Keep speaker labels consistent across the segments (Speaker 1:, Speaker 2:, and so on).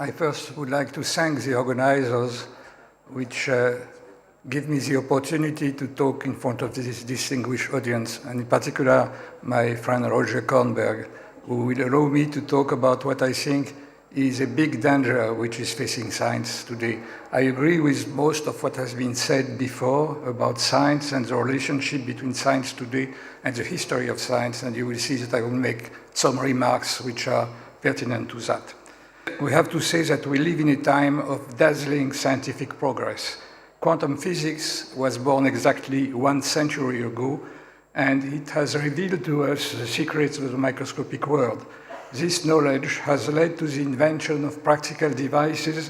Speaker 1: I first would like to thank the organizers, which give me the opportunity to talk in front of this distinguished audience, and in particular, my friend Roger Kornberg, who will allow me to talk about what I think is a big danger which is facing science today. I agree with most of what has been said before about science and the relationship between science today and the history of science, and you will see that I will make some remarks which are pertinent to that. We have to say that we live in a time of dazzling scientific progress. Quantum physics was born exactly 1 century ago, and it has revealed to us the secrets of the microscopic world. This knowledge has led to the invention of practical devices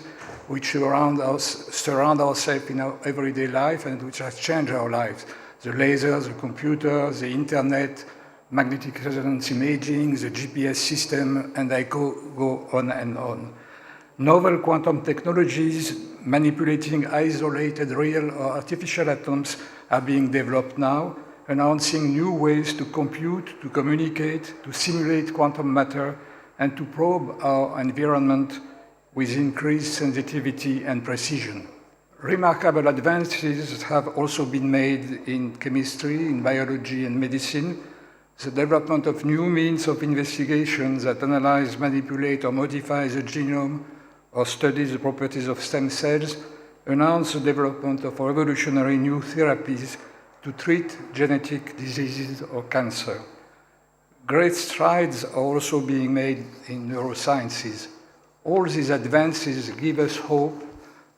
Speaker 1: which surround ourselves in our everyday life and which has changed our lives. The lasers, the computer, the internet, magnetic resonance imaging, the GPS system, and I go on and on. Novel quantum technologies manipulating isolated real or artificial atoms are being developed now, announcing new ways to compute, to communicate, to simulate quantum matter, and to probe our environment with increased sensitivity and precision. Remarkable advances have also been made in chemistry, in biology, and medicine. The development of new means of investigation that analyze, manipulate, or modify the genome, or study the properties of stem cells, announce the development of revolutionary new therapies to treat genetic diseases or cancer. Great strides are also being made in neurosciences. All these advances give us hope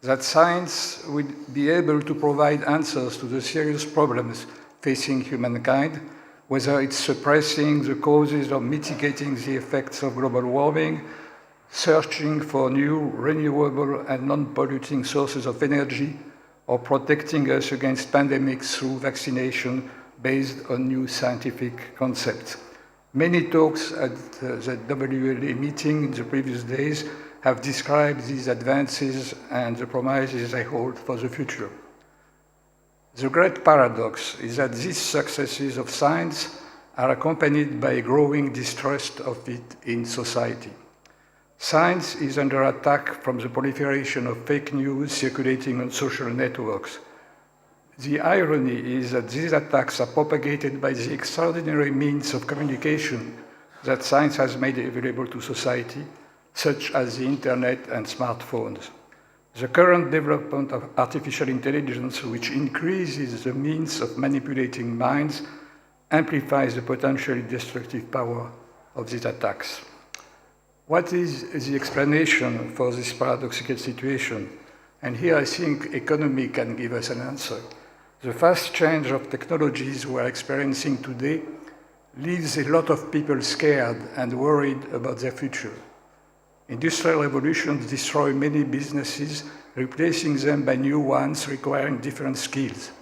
Speaker 1: that science will be able to provide answers to the serious problems facing humankind, whether it's suppressing the causes or mitigating the effects of global warming, searching for new renewable and non-polluting sources of energy, or protecting us against pandemics through vaccination based on new scientific concepts. Many talks at the WLA meeting in the previous days have described these advances and the promises I hold for the future. The great paradox is that these successes of science are accompanied by a growing distrust of it in society. Science is under attack from the proliferation of fake news circulating on social networks. The irony is that these attacks are propagated by the extraordinary means of communication that science has made available to society, such as the internet and smartphones. The current development of artificial intelligence, which increases the means of manipulating minds, amplifies the potentially destructive power of these attacks. What is the explanation for this paradoxical situation? And here I think economy can give us an answer. The fast change of technologies we are experiencing today leaves a lot of people scared and worried about their future. Industrial revolutions destroy many businesses, replacing them by new ones requiring different skills.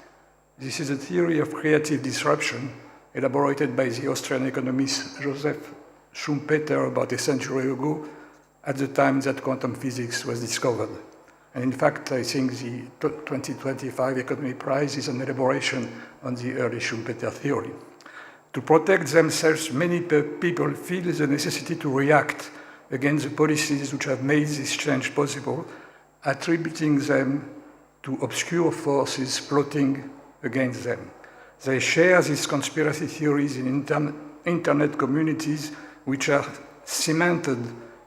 Speaker 1: This is a theory of creative disruption elaborated by the Austrian economist Joseph Schumpeter about a century ago, at the time that quantum physics was discovered. And in fact, I think the 2025 Economy Prize is an elaboration on the early Schumpeter theory. To protect themselves, many people feel the necessity to react against the policies which have made this change possible, attributing them to obscure forces plotting against them. They share these conspiracy theories in internet communities which are cemented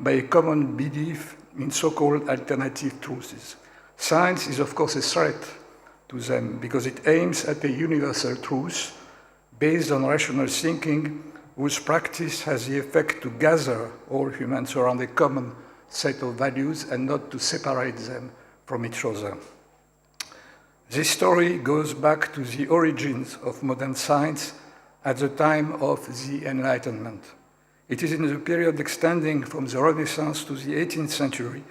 Speaker 1: by a common belief in so-called alternative truths. Science is, of course, a threat to them because it aims at a universal truth based on rational thinking whose practice has the effect to gather all humans around a common set of values and not to separate them from each other. This story goes back to the origins of modern science at the time of the Enlightenment. It is in the period extending from the Renaissance to the 18th century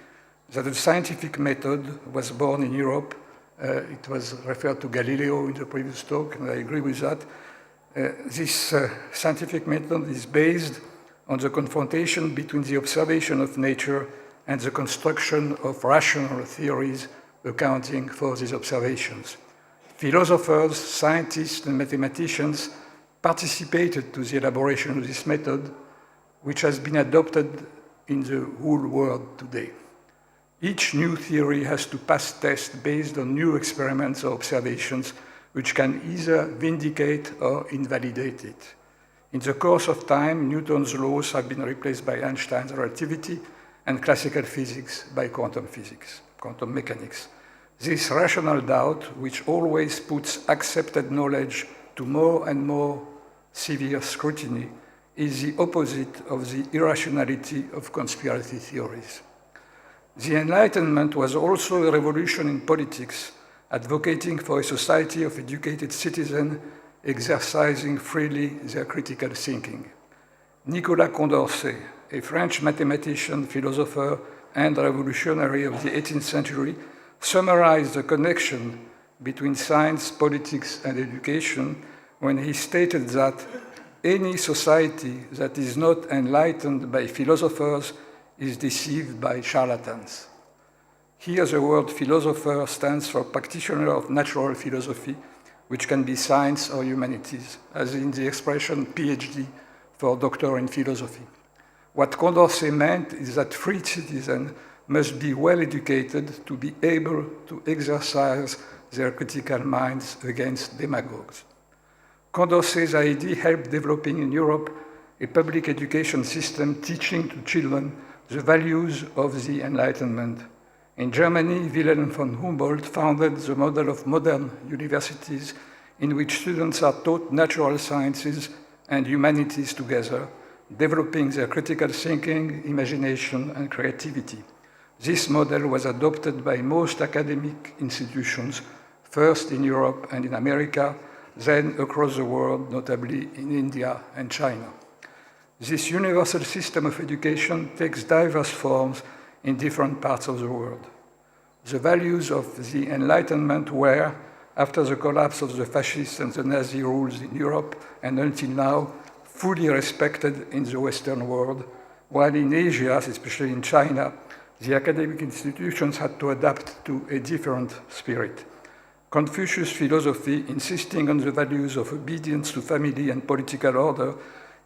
Speaker 1: that the scientific method was born in Europe. It was referred to Galileo in the previous talk, and I agree with that. This scientific method is based on the confrontation between the observation of nature and the construction of rational theories accounting for these observations. Philosophers, scientists, and mathematicians participated to the elaboration of this method, which has been adopted in the whole world today. Each new theory has to pass tests based on new experiments or observations, which can either vindicate or invalidate it. In the course of time, Newton's laws have been replaced by Einstein's relativity and classical physics by quantum physics, quantum mechanics. This rational doubt, which always puts accepted knowledge to more and more severe scrutiny, is the opposite of the irrationality of conspiracy theories. The Enlightenment was also a revolution in politics, advocating for a society of educated citizens exercising freely their critical thinking. Nicolas Condorcet, a French mathematician, philosopher, and revolutionary of the 18th century, summarized the connection between science, politics, and education when he stated that any society that is not enlightened by philosophers is deceived by charlatans. Here the word philosopher stands for practitioner of natural philosophy, which can be science or humanities, as in the expression PhD for doctor in philosophy. What Condorcet meant is that free citizens must be well educated to be able to exercise their critical minds against demagogues. Condorcet's idea helped developing in Europe a public education system teaching to children the values of the Enlightenment. In Germany, Wilhelm von Humboldt founded the model of modern universities in which students are taught natural sciences and humanities together, developing their critical thinking, imagination, and creativity. This model was adopted by most academic institutions, first in Europe and in America, then across the world, notably in India and China. This universal system of education takes diverse forms in different parts of the world. The values of the Enlightenment were, after the collapse of the fascist and the Nazi rules in Europe and until now, fully respected in the Western world, while in Asia, especially in China, the academic institutions had to adapt to a different spirit. Confucius' philosophy, insisting on the values of obedience to family and political order,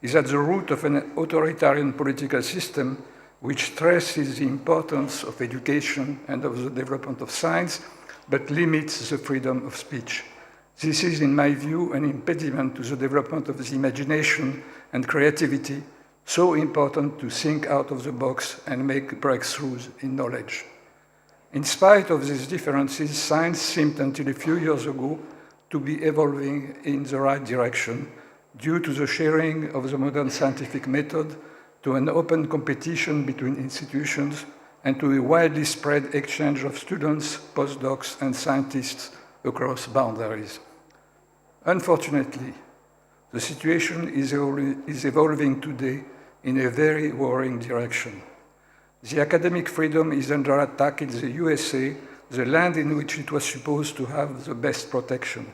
Speaker 1: is at the root of an authoritarian political system which stresses the importance of education and of the development of science, but limits the freedom of speech. This is, in my view, an impediment to the development of the imagination and creativity, so important to think out of the box and make breakthroughs in knowledge. In spite of these differences, science seemed until a few years ago to be evolving in the right direction due to the sharing of the modern scientific method, to an open competition between institutions, and to a widely spread exchange of students, postdocs, and scientists across boundaries. Unfortunately, the situation is evolving today in a very worrying direction. The academic freedom is under attack in the USA, the land in which it was supposed to have the best protection.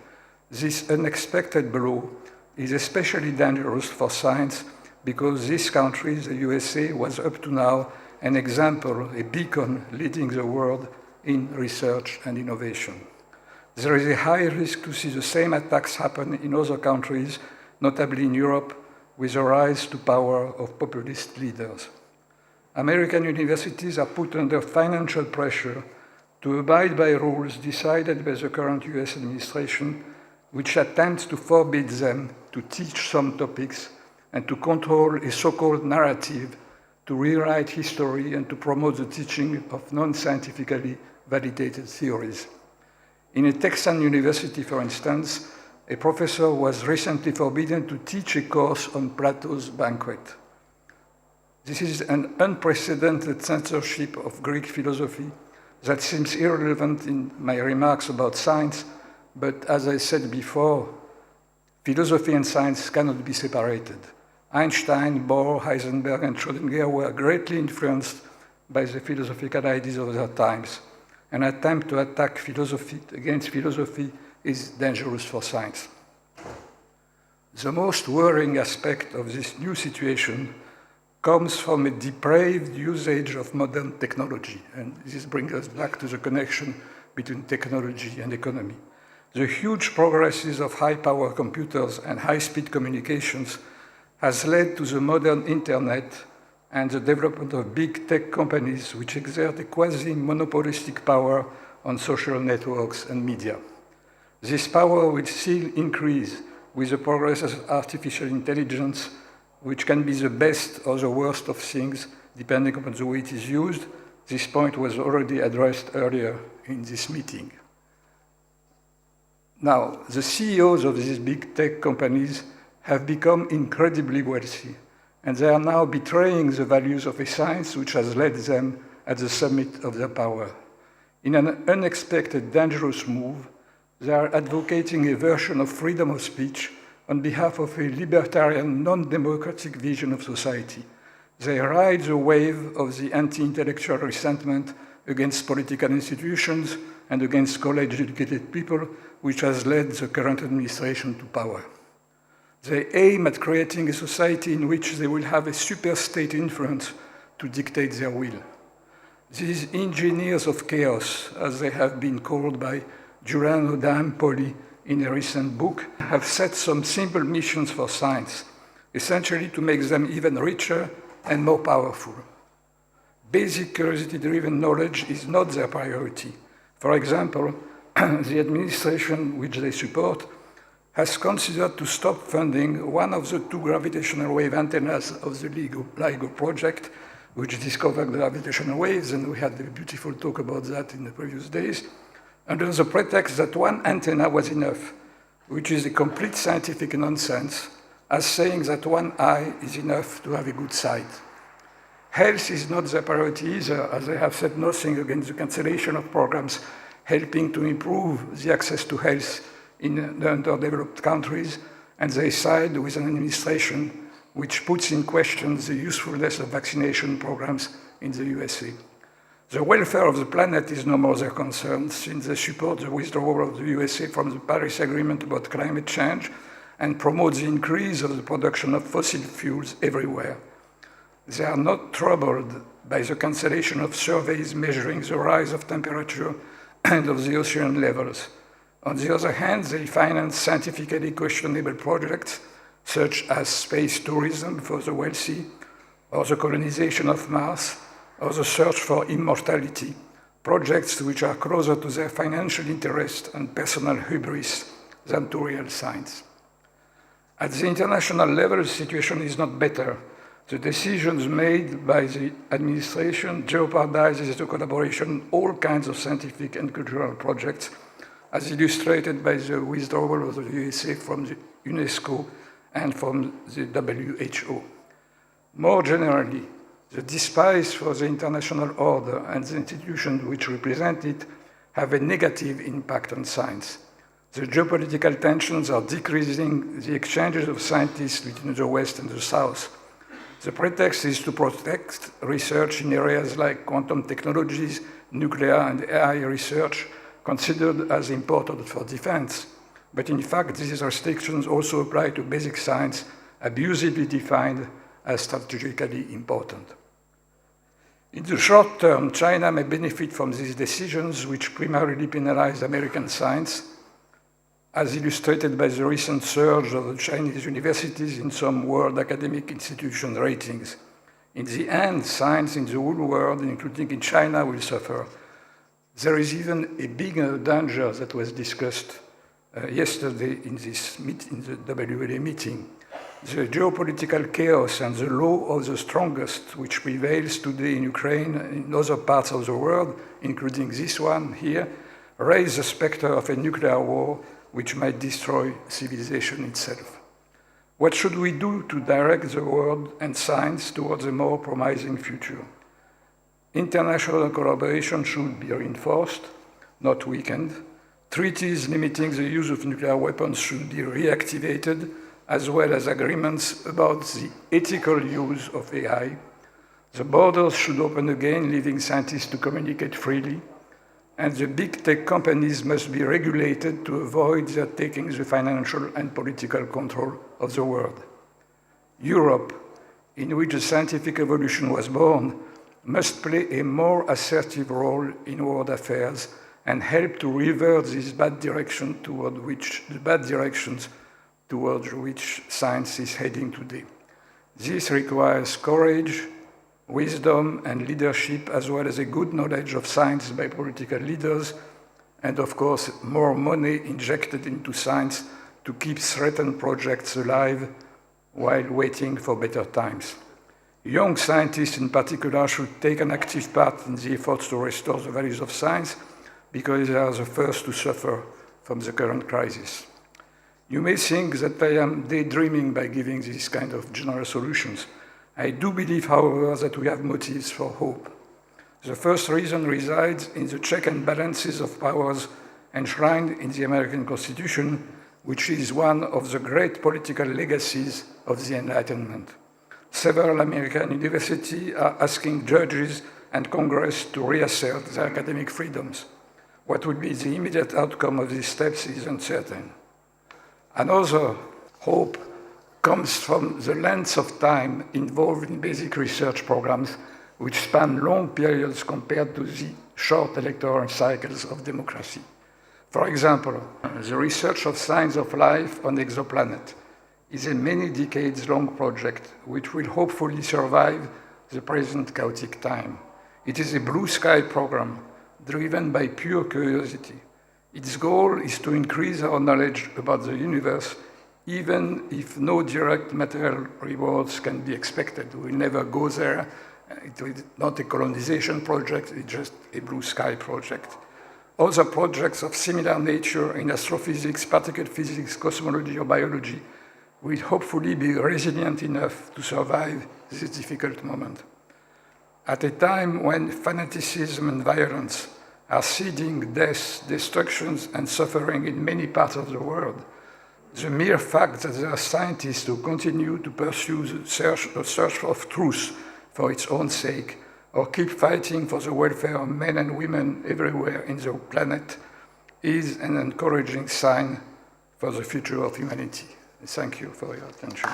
Speaker 1: This unexpected blow is especially dangerous for science because this country, the USA, was up to now an example, a beacon leading the world in research and innovation. There is a high risk to see the same attacks happen in other countries, notably in Europe, with the rise to power of populist leaders. American universities are put under financial pressure to abide by rules decided by the current US administration, which attempts to forbid them to teach some topics and to control a so-called narrative, to rewrite history and to promote the teaching of non-scientifically validated theories. In a Texan university, for instance, a professor was recently forbidden to teach a course on Plato's banquet. This is an unprecedented censorship of Greek philosophy that seems irrelevant in my remarks about science, but as I said before, philosophy and science cannot be separated. Einstein, Bohr, Heisenberg, and Schrödinger were greatly influenced by the philosophical ideas of their times. An attempt to attack philosophy against philosophy is dangerous for science. The most worrying aspect of this new situation comes from a depraved usage of modern technology, and this brings us back to the connection between technology and economy. The huge progresses of high-power computers and high-speed communications has led to the modern internet and the development of big tech companies which exert a quasi-monopolistic power on social networks and media. This power will still increase with the progress of artificial intelligence, which can be the best or the worst of things, depending upon the way it is used. This point was already addressed earlier in this meeting. Now, the CEOs of these big tech companies have become incredibly wealthy, and they are now betraying the values of a science which has led them at the summit of their power. In an unexpected, dangerous move, they are advocating a version of freedom of speech on behalf of a libertarian, non-democratic vision of society. They ride the wave of the anti-intellectual resentment against political institutions and against college-educated people, which has led the current administration to power. They aim at creating a society in which they will have a super-state influence to dictate their will. These engineers of chaos, as they have been called by Giuliano D'Ampoli in a recent book, have set some simple missions for science, essentially to make them even richer and more powerful. Basic curiosity-driven knowledge is not their priority. For example, the administration which they support has considered to stop funding one of the 2 gravitational wave antennas of the LIGO project, which discovered gravitational waves, and we had a beautiful talk about that in the previous days, under the pretext that one antenna was enough, which is a complete scientific nonsense, as saying that one eye is enough to have a good sight. Health is not their priority either, as they have said nothing against the cancellation of programs helping to improve the access to health in the underdeveloped countries, and they side with an administration which puts in question the usefulness of vaccination programs in the USA. The welfare of the planet is no more their concern, since they support the withdrawal of the USA from the Paris Agreement about climate change and promote the increase of the production of fossil fuels everywhere. They are not troubled by the cancellation of surveys measuring the rise of temperature and of the ocean levels. On the other hand, they finance scientifically questionable projects such as space tourism for the wealthy, or the colonization of Mars, or the search for immortality, projects which are closer to their financial interest and personal hubris than to real science. At the international level, the situation is not better. The decisions made by the administration jeopardizes the collaboration on all kinds of scientific and cultural projects, as illustrated by the withdrawal of the USA from the UNESCO and from the WHO. More generally, the despise for the international order and the institutions which represent it have a negative impact on science. The geopolitical tensions are decreasing the exchanges of scientists between the West and the South. The pretext is to protect research in areas like quantum technologies, nuclear and AI research, considered as important for defense. But in fact, these restrictions also apply to basic science, abusively defined as strategically important. In the short term, China may benefit from these decisions, which primarily penalize American science, as illustrated by the recent surge of the Chinese universities in some world academic institution ratings. In the end, science in the whole world, including in China, will suffer. There is even a bigger danger that was discussed yesterday in the WLA meeting. The geopolitical chaos and the law of the strongest, which prevails today in Ukraine and in other parts of the world, including this one here, raise the specter of a nuclear war which might destroy civilization itself. What should we do to direct the world and science towards a more promising future? International collaboration should be reinforced, not weakened. Treaties limiting the use of nuclear weapons should be reactivated, as well as agreements about the ethical use of AI. The borders should open again, leaving scientists to communicate freely, and the big tech companies must be regulated to avoid their taking the financial and political control of the world. Europe, in which the scientific evolution was born, must play a more assertive role in world affairs and help to reverse this bad direction towards which science is heading today. This requires courage, wisdom and leadership, as well as a good knowledge of science by political leaders, and of course, more money injected into science to keep threatened projects alive while waiting for better times. Young scientists in particular should take an active part in the efforts to restore the values of science because they are the first to suffer from the current crisis. You may think that I am daydreaming by giving these kind of general solutions. I do believe, however, that we have motives for hope. The first reason resides in the check and balances of powers enshrined in the American Constitution, which is one of the great political legacies of the Enlightenment. Several American universities are asking judges and Congress to reassert their academic freedoms. What would be the immediate outcome of these steps is uncertain. Another hope comes from the length of time involved in basic research programs, which span long periods compared to the short electoral cycles of democracy. For example, the research of signs of life on exoplanet is a many decades long project which will hopefully survive the present chaotic time. It is a blue sky program driven by pure curiosity. Its goal is to increase our knowledge about the universe, even if no direct material rewards can be expected. We'll never go there. It is not a colonization project, it's just a blue sky project. Other projects of similar nature in astrophysics, particle physics, cosmology, or biology will hopefully be resilient enough to survive this difficult moment. At a time when fanaticism and violence are seeding death, destructions, and suffering in many parts of the world, the mere fact that there are scientists who continue to pursue the search of truth for its own sake, or keep fighting for the welfare of men and women everywhere in the planet, is an encouraging sign for the future of humanity. Thank you for your attention.